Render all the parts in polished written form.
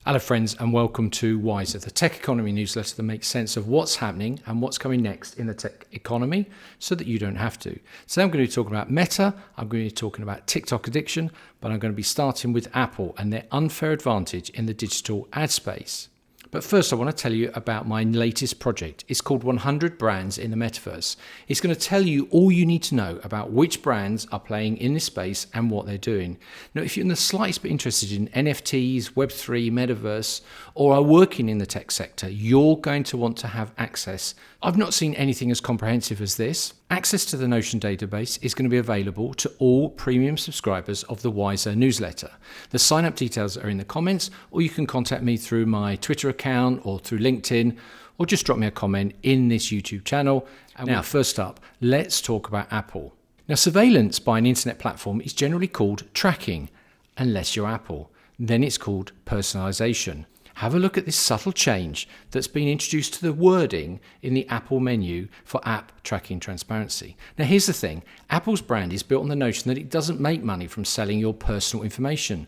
Hello friends and welcome to Wiser, the tech economy newsletter that makes sense of what's happening and what's coming next in the tech economy so that you don't have to. Today I'm going to be talking about Meta, I'm going to be talking about TikTok addiction, but I'm going to be starting with Apple and their unfair advantage in the digital ad space. But first I want to tell you about my latest project. It's called 100 Brands in the Metaverse. It's going to tell you all you need to know about which brands are playing in this space and what they're doing. Now, if you're in the slightest bit interested in NFTs, Web3, Metaverse, or are working in the tech sector, you're going to want to have access. I've not seen anything as comprehensive as this. Access to the Notion database is going to be available to all premium subscribers of the Wiser newsletter. The sign-up details are in the comments, or you can contact me through my Twitter account or through LinkedIn, or just drop me a comment in this YouTube channel. And now, first up, let's talk about Apple. Now, surveillance by an internet platform is generally called tracking, unless you're Apple. Then it's called personalization. Have a look at this subtle change that's been introduced to the wording in the Apple menu for app tracking transparency. Now, here's the thing. Apple's brand is built on the notion that it doesn't make money from selling your personal information.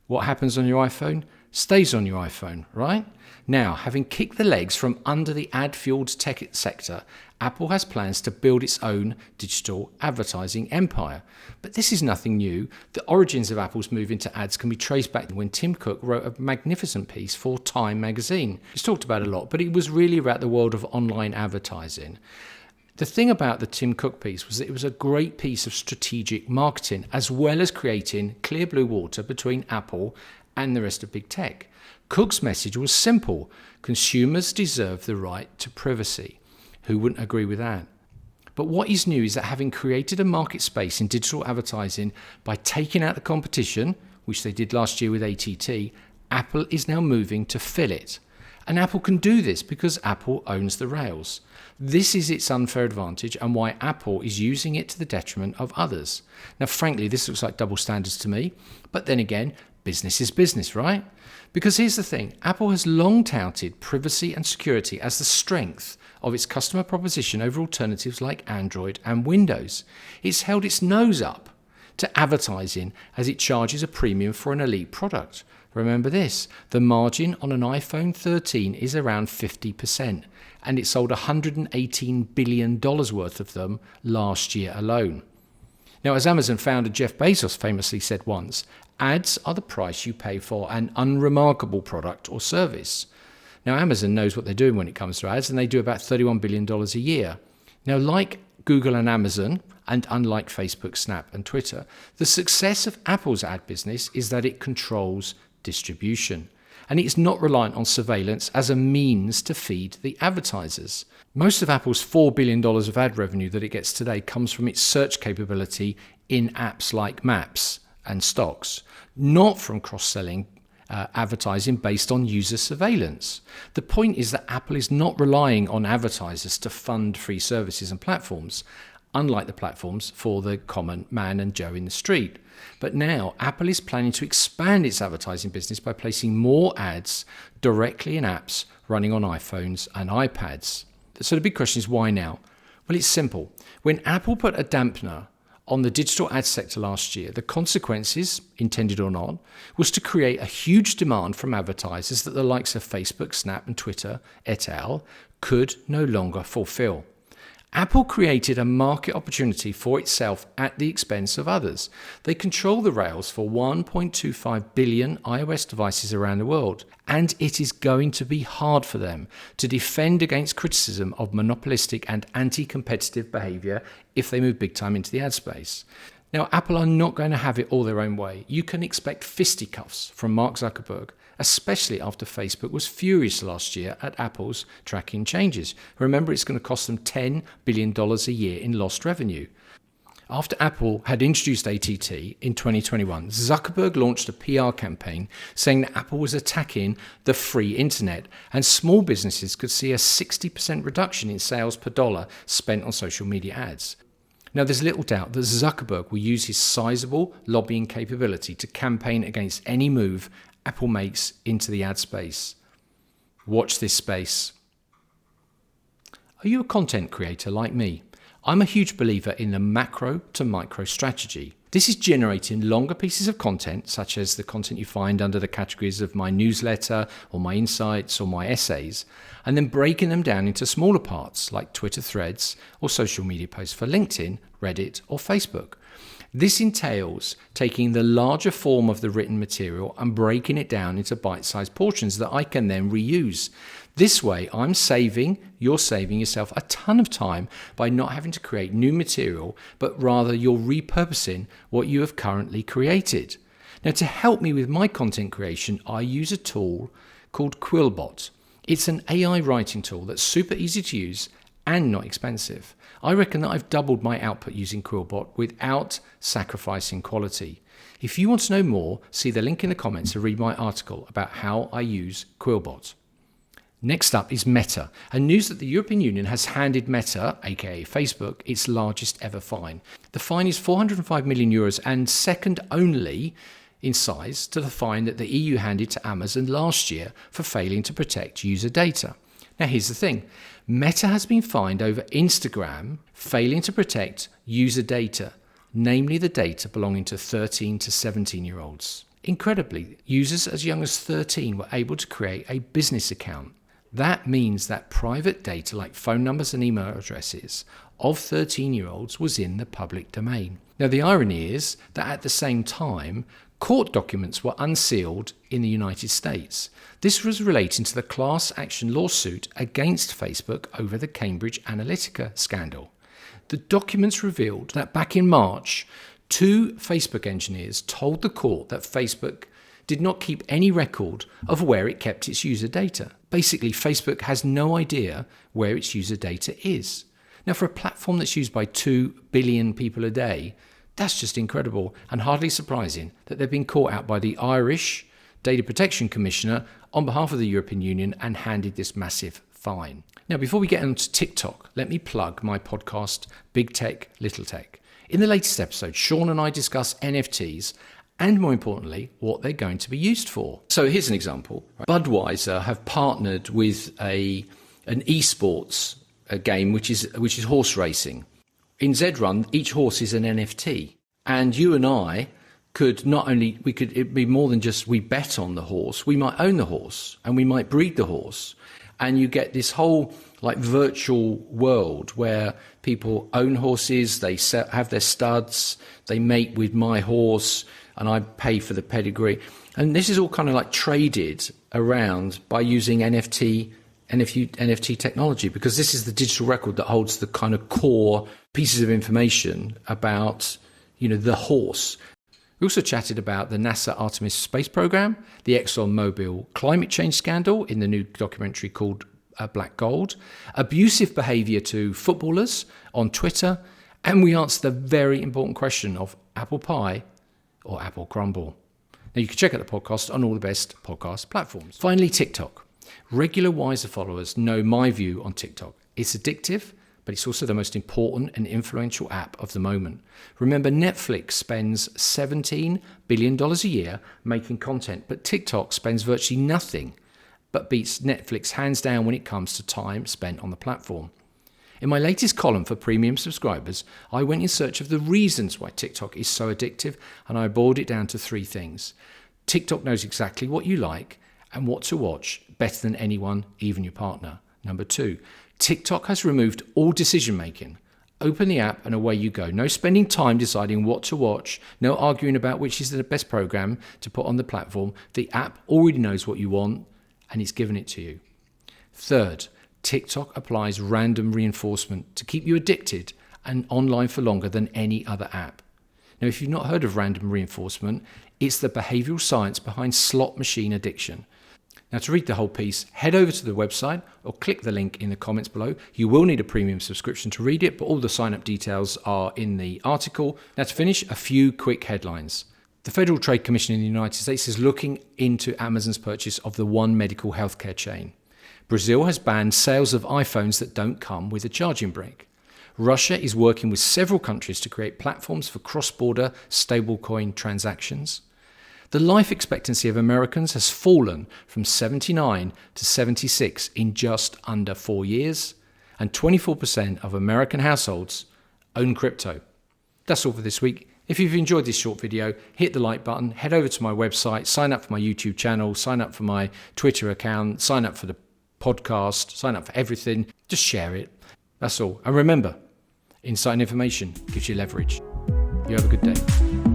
What happens on your iPhone stays on your iPhone, right? Now, having kicked the legs from under the ad-fueled tech sector, Apple has plans to build its own digital advertising empire. But this is nothing new. The origins of Apple's move into ads can be traced back when Tim Cook wrote a magnificent piece for Time magazine. It's talked about a lot, but it was really about the world of online advertising. The thing about the Tim Cook piece was that it was a great piece of strategic marketing, as well as creating clear blue water between Apple and the rest of big tech. Cook's message was simple. Consumers deserve the right to privacy. Who wouldn't agree with that? But what is new is that having created a market space in digital advertising by taking out the competition, which they did last year with ATT, Apple is now moving to fill it. And Apple can do this because Apple owns the rails. This is its unfair advantage and why Apple is using it to the detriment of others. Now, frankly, this looks like double standards to me. But then again, business is business, right? Because here's the thing. Apple has long touted privacy and security as the strength of its customer proposition over alternatives like Android and Windows. It's held its nose up to advertising as it charges a premium for an elite product. Remember this, the margin on an iPhone 13 is around 50%, and it sold $118 billion worth of them last year alone. Now, as Amazon founder Jeff Bezos famously said once, ads are the price you pay for an unremarkable product or service. Now, Amazon knows what they're doing when it comes to ads, and they do about $31 billion a year. Now, like Google and Amazon, and unlike Facebook, Snap, and Twitter, the success of Apple's ad business is that it controls distribution, and it's not reliant on surveillance as a means to feed the advertisers. Most of Apple's $4 billion of ad revenue that it gets today comes from its search capability in apps like Maps and Stocks, not from cross-selling advertising based on user surveillance. The point is that Apple is not relying on advertisers to fund free services and platforms, unlike the platforms for the common man and Joe in the street. But now Apple is planning to expand its advertising business by placing more ads directly in apps running on iPhones and iPads. So the big question is, why now? Well, it's simple. When Apple put a dampener on the digital ad sector last year, the consequences, intended or not, was to create a huge demand from advertisers that the likes of Facebook, Snap, and Twitter, et al., could no longer fulfill. Apple created a market opportunity for itself at the expense of others. They control the rails for 1.25 billion iOS devices around the world, and it is going to be hard for them to defend against criticism of monopolistic and anti-competitive behavior if they move big time into the ad space. Now, Apple are not going to have it all their own way. You can expect fisticuffs from Mark Zuckerberg, especially after Facebook was furious last year at Apple's tracking changes. Remember, it's going to cost them $10 billion a year in lost revenue. After Apple had introduced ATT in 2021, Zuckerberg launched a PR campaign saying that Apple was attacking the free internet and small businesses could see a 60% reduction in sales per dollar spent on social media ads. Now, there's little doubt that Zuckerberg will use his sizable lobbying capability to campaign against any move Apple makes into the ad space. Watch this space. Are you a content creator like me? I'm a huge believer in the macro to micro strategy. This is generating longer pieces of content, such as the content you find under the categories of my newsletter or my insights or my essays, and then breaking them down into smaller parts like Twitter threads or social media posts for LinkedIn, Reddit or Facebook. This entails taking the larger form of the written material and breaking it down into bite-sized portions that I can then reuse. This way, you're saving yourself a ton of time by not having to create new material, but rather you're repurposing what you have currently created. Now, to help me with my content creation, I use a tool called Quillbot. It's an AI writing tool that's super easy to use and not expensive. I reckon that I've doubled my output using Quillbot without sacrificing quality. If you want to know more, see the link in the comments to read my article about how I use Quillbot. Next up is Meta, and news that the European Union has handed Meta, aka Facebook, its largest ever fine. The fine is 405 million euros and second only in size to the fine that the EU handed to Amazon last year for failing to protect user data. Now here's the thing, Meta has been fined over Instagram failing to protect user data, namely the data belonging to 13 to 17-year-olds. Incredibly, users as young as 13 were able to create a business account. That means that private data like phone numbers and email addresses of 13-year-olds was in the public domain. Now the irony is that at the same time, court documents were unsealed in the United States. This was relating to the class action lawsuit against Facebook over the Cambridge Analytica scandal. The documents revealed that back in March, 2 Facebook engineers told the court that Facebook did not keep any record of where it kept its user data. Basically, Facebook has no idea where its user data is. Now, for a platform that's used by 2 billion people a day, that's just incredible and hardly surprising that they've been caught out by the Irish Data Protection Commissioner on behalf of the European Union and handed this massive fine. Now, before we get onto TikTok, let me plug my podcast, Big Tech, Little Tech. In the latest episode, Sean and I discuss NFTs and more importantly, what they're going to be used for. So here's an example. Budweiser have partnered with an esports game, which is horse racing. In Zrun, each horse is an NFT. And you and I could it'd be more than just we bet on the horse. We might own the horse and we might breed the horse. And you get this whole like virtual world where people own horses, they have their studs, they mate with my horse, and I pay for the pedigree. And this is all kind of like traded around by using NFT technology, because this is the digital record that holds the kind of core pieces of information about, the horse. We also chatted about the NASA Artemis space program, the ExxonMobil climate change scandal in the new documentary called Black Gold, abusive behavior to footballers on Twitter, and we answered the very important question of apple pie or apple crumble. Now you can check out the podcast on all the best podcast platforms. Finally, TikTok. Regular Wiser followers know my view on TikTok. It's addictive, but it's also the most important and influential app of the moment. Remember, Netflix spends $17 billion a year making content, but TikTok spends virtually nothing, but beats Netflix hands down when it comes to time spent on the platform. In my latest column for premium subscribers, I went in search of the reasons why TikTok is so addictive, and I boiled it down to 3 things. TikTok knows exactly what you like and what to watch better than anyone, even your partner. Number 2, TikTok has removed all decision making. Open the app and away you go. No spending time deciding what to watch, no arguing about which is the best program to put on the platform. The app already knows what you want and it's given it to you. Third, TikTok applies random reinforcement to keep you addicted and online for longer than any other app. Now, if you've not heard of random reinforcement, it's the behavioral science behind slot machine addiction. Now, to read the whole piece, head over to the website or click the link in the comments below. You will need a premium subscription to read it, but all the sign-up details are in the article. Now, to finish, a few quick headlines. The Federal Trade Commission in the United States is looking into Amazon's purchase of the One Medical healthcare chain. Brazil has banned sales of iPhones that don't come with a charging brick. Russia is working with several countries to create platforms for cross-border stablecoin transactions. The life expectancy of Americans has fallen from 79 to 76 in just under 4 years, and 24% of American households own crypto. That's all for this week. If you've enjoyed this short video, hit the like button, head over to my website, sign up for my YouTube channel, sign up for my Twitter account, sign up for the podcast, sign up for everything. Just share it. That's all. And remember, insight and information gives you leverage. You have a good day.